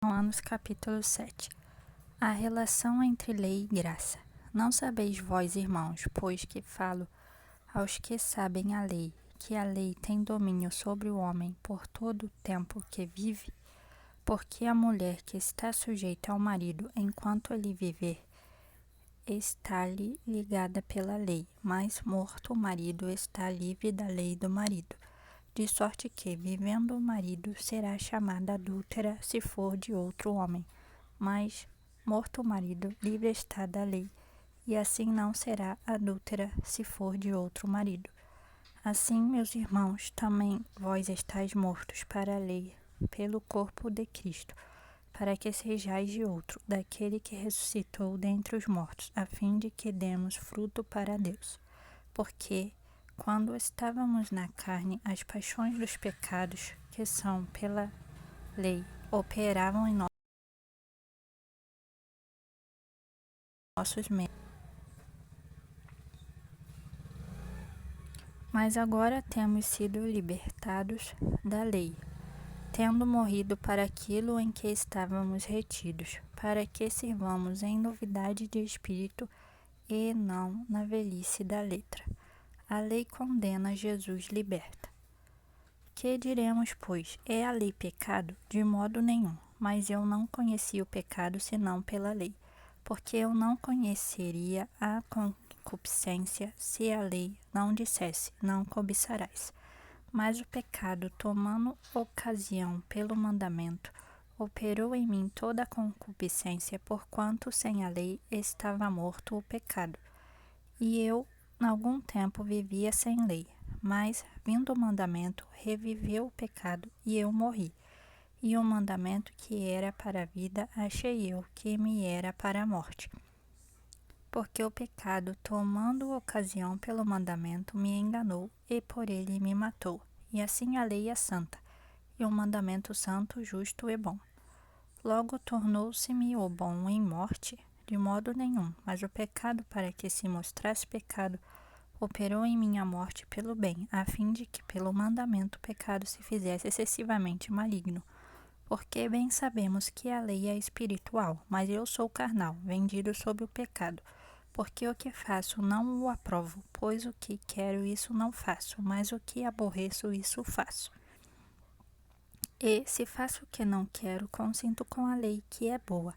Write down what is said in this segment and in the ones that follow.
Romanos capítulo 7. A relação entre lei e graça. Não sabeis vós, irmãos, pois que falo aos que sabem a lei, que a lei tem domínio sobre o homem por todo o tempo que vive? Porque a mulher que está sujeita ao marido enquanto ele viver, está-lhe ligada pela lei, mas morto o marido está livre da lei do marido. De sorte que, vivendo o marido, será chamada adúltera se for de outro homem. Mas, morto o marido, livre está da lei, e assim não será adúltera se for de outro marido. Assim, meus irmãos, também vós estáis mortos para a lei, pelo corpo de Cristo, para que sejais de outro, daquele que ressuscitou dentre os mortos, a fim de que demos fruto para Deus. Porque, quando estávamos na carne, as paixões dos pecados, que são pela lei, operavam em nossos membros. Mas agora temos sido libertados da lei, tendo morrido para aquilo em que estávamos retidos, para que sirvamos em novidade de espírito e não na velhice da letra. A lei condena, Jesus liberta. Que diremos, pois? É a lei pecado? De modo nenhum. Mas eu não conheci o pecado senão pela lei, porque eu não conheceria a concupiscência se a lei não dissesse, não cobiçarás. Mas o pecado, tomando ocasião pelo mandamento, operou em mim toda a concupiscência, porquanto sem a lei estava morto o pecado. E eu, algum tempo, vivia sem lei. Mas, vindo o mandamento, reviveu o pecado, e eu morri. E o mandamento que era para a vida, achei eu que me era para a morte. Porque o pecado, tomando ocasião pelo mandamento, me enganou, e por ele me matou. E assim a lei é santa, e o mandamento santo, justo e bom. Logo tornou-se-me o bom em morte? De modo nenhum, mas o pecado, para que se mostrasse pecado, operou em mim a morte pelo bem, a fim de que pelo mandamento o pecado se fizesse excessivamente maligno. Porque bem sabemos que a lei é espiritual, mas eu sou carnal, vendido sob o pecado. Porque o que faço não o aprovo, pois o que quero isso não faço, mas o que aborreço isso faço. E, se faço o que não quero, consinto com a lei que é boa.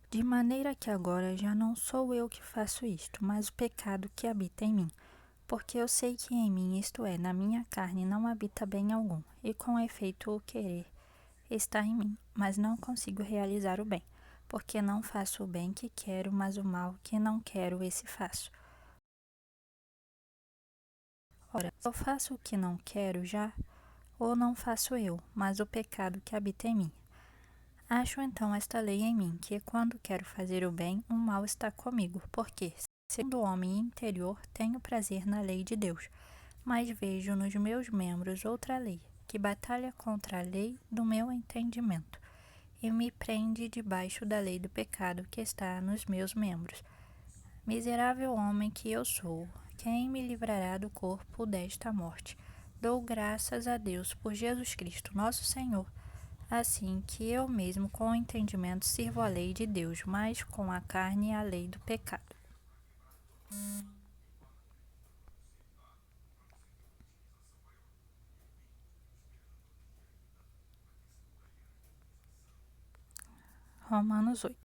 De maneira que agora já não sou eu que faço isto, mas o pecado que habita em mim. Porque eu sei que em mim, isto é, na minha carne, não habita bem algum, e com efeito o querer está em mim, mas não consigo realizar o bem, porque não faço o bem que quero, mas o mal que não quero, esse faço. Ora, eu faço o que não quero já, ou não faço eu, mas o pecado que habita em mim. Acho então esta lei em mim, que quando quero fazer o bem, o mal está comigo, porque, segundo o homem interior, tenho prazer na lei de Deus, mas vejo nos meus membros outra lei, que batalha contra a lei do meu entendimento, e me prende debaixo da lei do pecado que está nos meus membros. Miserável homem que eu sou, quem me livrará do corpo desta morte? Dou graças a Deus por Jesus Cristo, nosso Senhor. Assim que eu mesmo com o entendimento sirvo a lei de Deus, mas com a carne a lei do pecado. Romanos 8.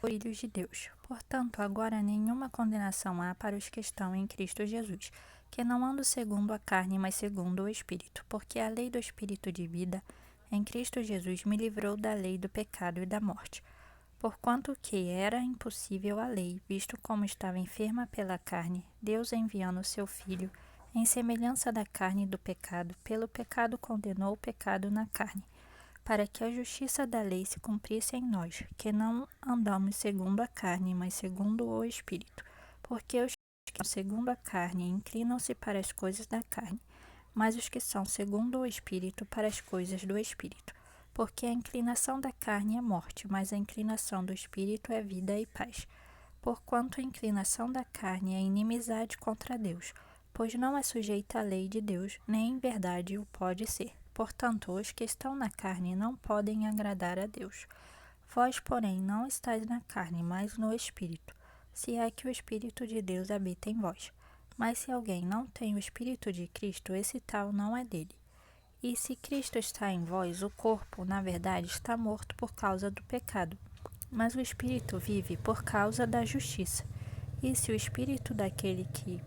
Filhos de Deus. Portanto, agora nenhuma condenação há para os que estão em Cristo Jesus, que não andam segundo a carne, mas segundo o Espírito, porque a lei do Espírito de vida em Cristo Jesus me livrou da lei do pecado e da morte. Porquanto que era impossível a lei, visto como estava enferma pela carne, Deus enviando o seu Filho, em semelhança da carne do pecado, pelo pecado condenou o pecado na carne, para que a justiça da lei se cumprisse em nós, que não andamos segundo a carne, mas segundo o Espírito. Porque os que são segundo a carne inclinam-se para as coisas da carne, mas os que são segundo o Espírito para as coisas do Espírito. Porque a inclinação da carne é morte, mas a inclinação do Espírito é vida e paz. Porquanto a inclinação da carne é inimizade contra Deus, pois não é sujeita à lei de Deus, nem em verdade o pode ser. portanto, os que estão na carne não podem agradar a Deus. Vós, porém, não estáis na carne, mas no Espírito, se é que o Espírito de Deus habita em vós. Mas se alguém não tem o Espírito de Cristo, esse tal não é dele. E se Cristo está em vós, o corpo, na verdade, está morto por causa do pecado, mas o Espírito vive por causa da justiça. E se o Espírito daquele que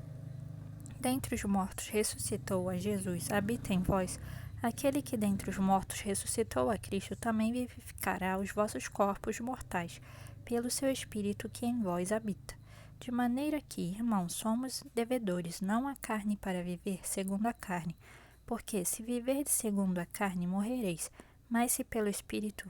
dentre os mortos ressuscitou a Jesus habita em vós, aquele que dentre os mortos ressuscitou a Cristo também vivificará os vossos corpos mortais, pelo seu Espírito que em vós habita. De maneira que, irmãos, somos devedores, não à carne para viver segundo a carne, porque se viverdes segundo a carne, morrereis, mas se pelo Espírito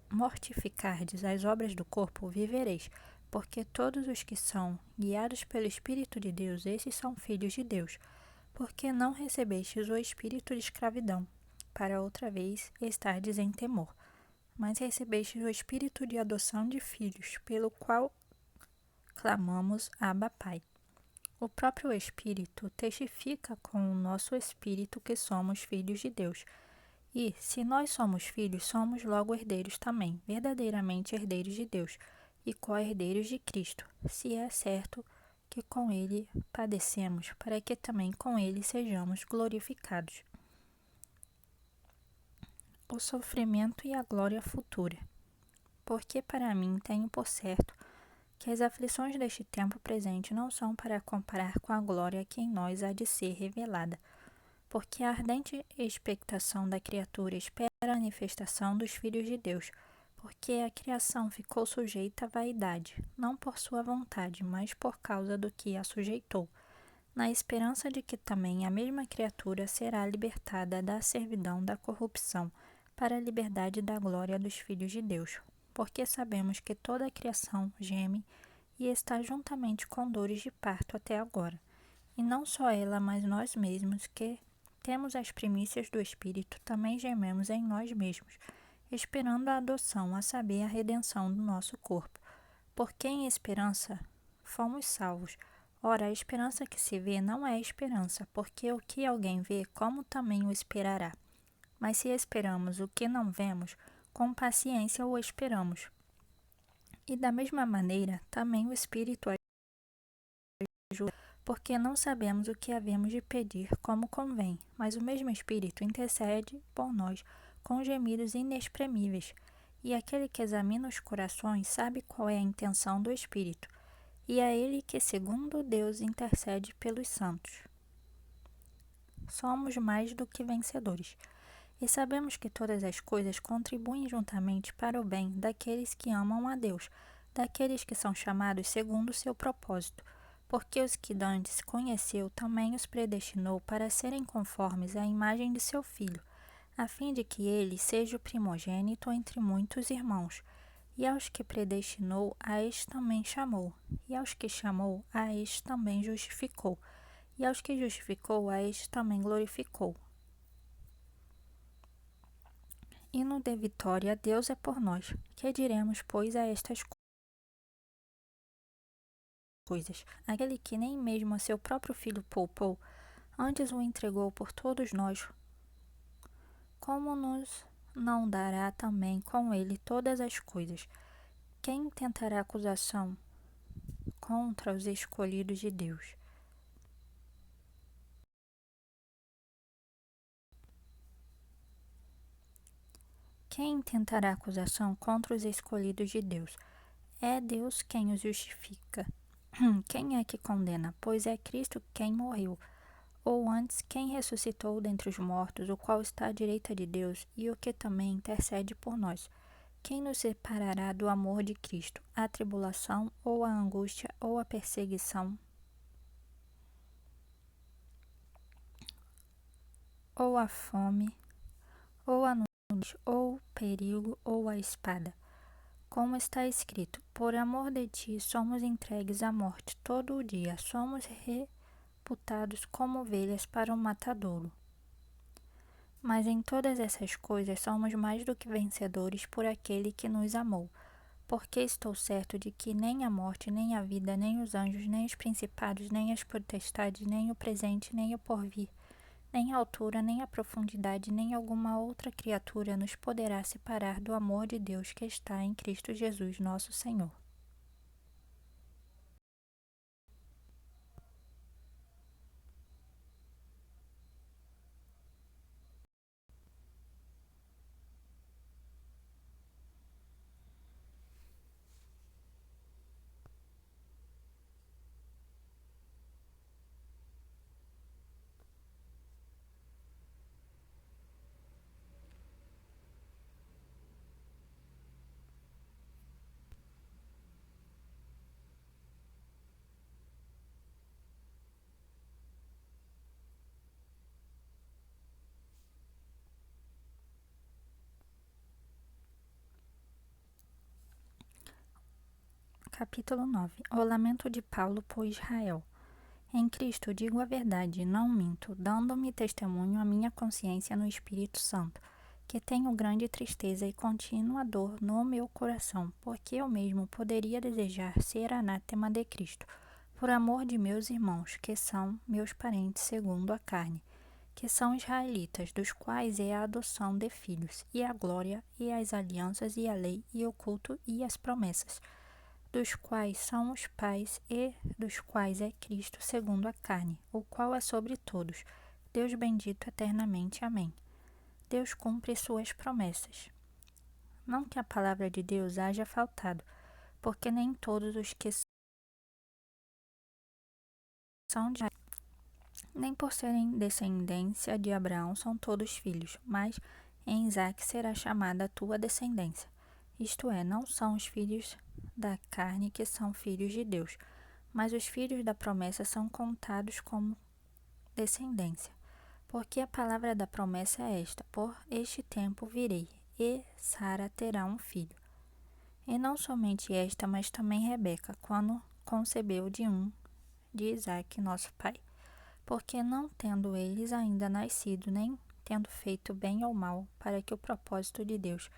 mortificardes as obras do corpo, vivereis. Porque todos os que são guiados pelo Espírito de Deus, esses são filhos de Deus. Porque não recebestes o espírito de escravidão, para outra vez estardes em temor, mas recebestes o espírito de adoção de filhos, pelo qual clamamos Abba, Pai. O próprio Espírito testifica com o nosso espírito que somos filhos de Deus. E, se nós somos filhos, somos logo herdeiros também, verdadeiramente herdeiros de Deus, e co-herdeiros de Cristo, se é certo que com ele padecemos, para que também com ele sejamos glorificados. O sofrimento e a glória futura. Porque para mim tenho por certo que as aflições deste tempo presente não são para comparar com a glória que em nós há de ser revelada, porque a ardente expectação da criatura espera a manifestação dos filhos de Deus, porque a criação ficou sujeita à vaidade, não por sua vontade, mas por causa do que a sujeitou, na esperança de que também a mesma criatura será libertada da servidão da corrupção para a liberdade da glória dos filhos de Deus. Porque sabemos que toda a criação geme e está juntamente com dores de parto até agora. E não só ela, mas nós mesmos, que temos as primícias do Espírito, também gememos em nós mesmos, esperando a adoção, a saber, a redenção do nosso corpo. Porque em esperança fomos salvos. Ora, a esperança que se vê não é esperança, porque o que alguém vê, como também o esperará. Mas se esperamos o que não vemos, com paciência o esperamos. E da mesma maneira, também o Espírito ajuda, porque não sabemos o que havemos de pedir como convém, mas o mesmo Espírito intercede por nós com gemidos inexprimíveis. E aquele que examina os corações sabe qual é a intenção do Espírito, e é ele que, segundo Deus, intercede pelos santos. Somos mais do que vencedores. E sabemos que todas as coisas contribuem juntamente para o bem daqueles que amam a Deus, daqueles que são chamados segundo o seu propósito. Porque os que dantes conheceu também os predestinou para serem conformes à imagem de seu Filho, a fim de que ele seja o primogênito entre muitos irmãos. E aos que predestinou, a este também chamou. E aos que chamou, a este também justificou. E aos que justificou, a este também glorificou. Hino de vitória, Deus é por nós. Que diremos, pois, a estas coisas? Aquele que nem mesmo a seu próprio filho poupou, antes o entregou por todos nós, como nos não dará também com ele todas as coisas? Quem tentará acusação contra os escolhidos de Deus? Quem intentará acusação contra os escolhidos de Deus? É Deus quem os justifica. Quem é que condena? Pois é Cristo quem morreu, ou antes quem ressuscitou dentre os mortos, o qual está à direita de Deus e o que também intercede por nós. Quem nos separará do amor de Cristo? A tribulação, ou a angústia, ou a perseguição, ou a fome, ou a nudez, ou o perigo, ou a espada? Como está escrito, por amor de ti somos entregues à morte todo o dia, somos reputados como ovelhas para o matadouro. Mas em todas essas coisas somos mais do que vencedores por aquele que nos amou. Porque estou certo de que nem a morte, nem a vida, nem os anjos, nem os principados, nem as potestades, nem o presente, nem o porvir, Nem a altura, nem a profundidade, nem alguma outra criatura nos poderá separar do amor de Deus que está em Cristo Jesus, nosso Senhor. Capítulo 9. O lamento de Paulo por Israel. Em Cristo digo a verdade, não minto, dando-me testemunho a minha consciência no Espírito Santo, que tenho grande tristeza e contínua dor no meu coração, porque eu mesmo poderia desejar ser anátema de Cristo, por amor de meus irmãos, que são meus parentes segundo a carne, que são israelitas, dos quais é a adoção de filhos, e a glória, e as alianças, e a lei, e o culto, e as promessas, dos quais são os pais e dos quais é Cristo segundo a carne, o qual é sobre todos, Deus bendito eternamente. Amém. Deus cumpre suas promessas. Não que a palavra de Deus haja faltado, porque nem todos os que são de nem por serem descendência de Abraão são todos filhos, mas em Isaque será chamada a tua descendência. Isto é, não são os filhos da carne que são filhos de Deus, mas os filhos da promessa são contados como descendência. Porque a palavra da promessa é esta: por este tempo virei, e Sara terá um filho. E não somente esta, mas também Rebeca, quando concebeu de Isaque, nosso pai. Porque não tendo eles ainda nascido, nem tendo feito bem ou mal, para que o propósito de Deus,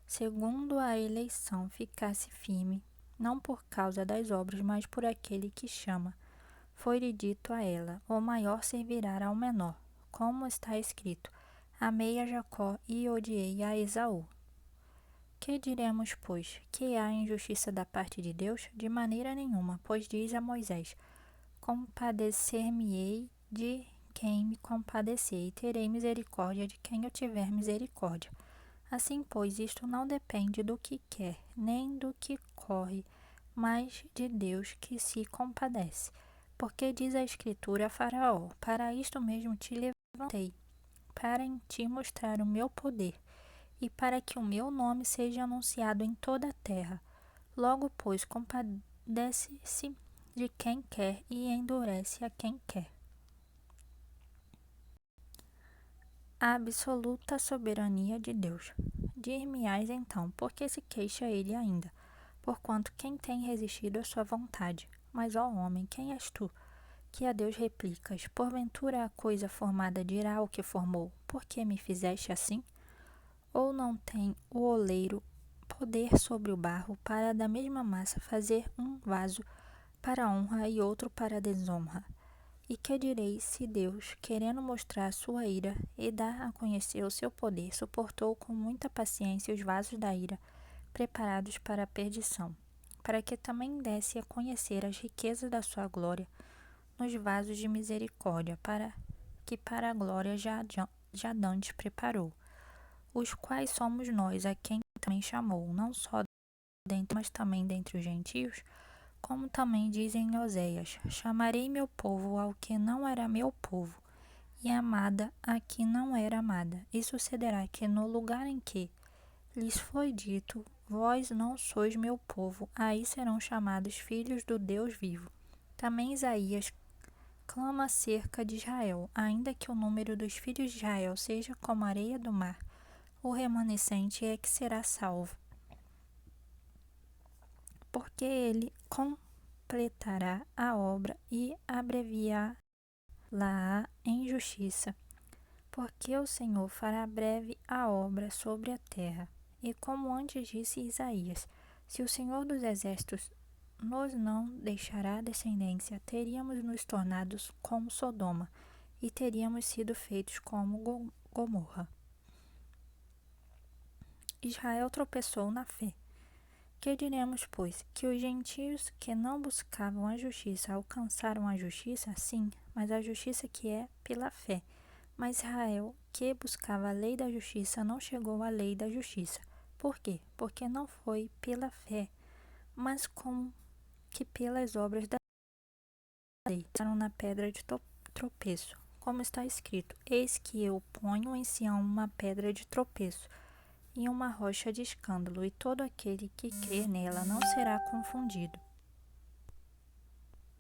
segundo a eleição, ficasse firme, não por causa das obras, mas por aquele que chama, foi-lhe dito a ela: o maior servirá ao menor, como está escrito: amei a Jacó e odiei a Esaú. Que diremos, pois? Que há injustiça da parte de Deus? De maneira nenhuma, pois diz a Moisés: compadecer-me-ei de quem me compadecer, e terei misericórdia de quem eu tiver misericórdia. Assim, pois, isto não depende do que quer, nem do que corre, mas de Deus que se compadece. Porque diz a Escritura a Faraó: para isto mesmo te levantei, para em ti mostrar o meu poder, e para que o meu nome seja anunciado em toda a terra. Logo, pois, compadece-se de quem quer e endurece a quem quer. A absoluta soberania de Deus. Dir-me-ás então, por que se queixa ele ainda? Porquanto quem tem resistido à sua vontade? Mas, ó homem, quem és tu, que a Deus replicas? Porventura a coisa formada dirá ao que formou: por que me fizeste assim? Ou não tem o oleiro poder sobre o barro, para da mesma massa fazer um vaso para honra e outro para desonra? E que direi se Deus, querendo mostrar sua ira e dar a conhecer o seu poder, suportou com muita paciência os vasos da ira, preparados para a perdição, para que também desse a conhecer as riquezas da sua glória nos vasos de misericórdia, para a glória já dantes preparou, os quais somos nós, a quem também chamou, não só dentre, mas também dentre os gentios? Como também diz em Oséias: chamarei meu povo ao que não era meu povo, e amada a que não era amada. E sucederá que no lugar em que lhes foi dito: vós não sois meu povo, aí serão chamados filhos do Deus vivo. Também Isaías clama acerca de Israel: ainda que o número dos filhos de Israel seja como a areia do mar, o remanescente é que será salvo, porque ele completará a obra e abreviá-la em justiça, porque o Senhor fará breve a obra sobre a terra. E como antes disse Isaías: se o Senhor dos exércitos nos não deixará descendência, teríamos nos tornado como Sodoma, e teríamos sido feitos como Gomorra. Israel tropeçou na fé. Que diremos, pois? Que os gentios que não buscavam a justiça alcançaram a justiça? Sim, mas a justiça que é pela fé. Mas Israel, que buscava a lei da justiça, não chegou à lei da justiça. Por quê? Porque não foi pela fé, mas como que pelas obras da lei. Estaram na pedra de tropeço. Como está escrito: Eis que eu ponho em Sião uma pedra de tropeço e uma rocha de escândalo, e todo aquele que crer nela não será confundido.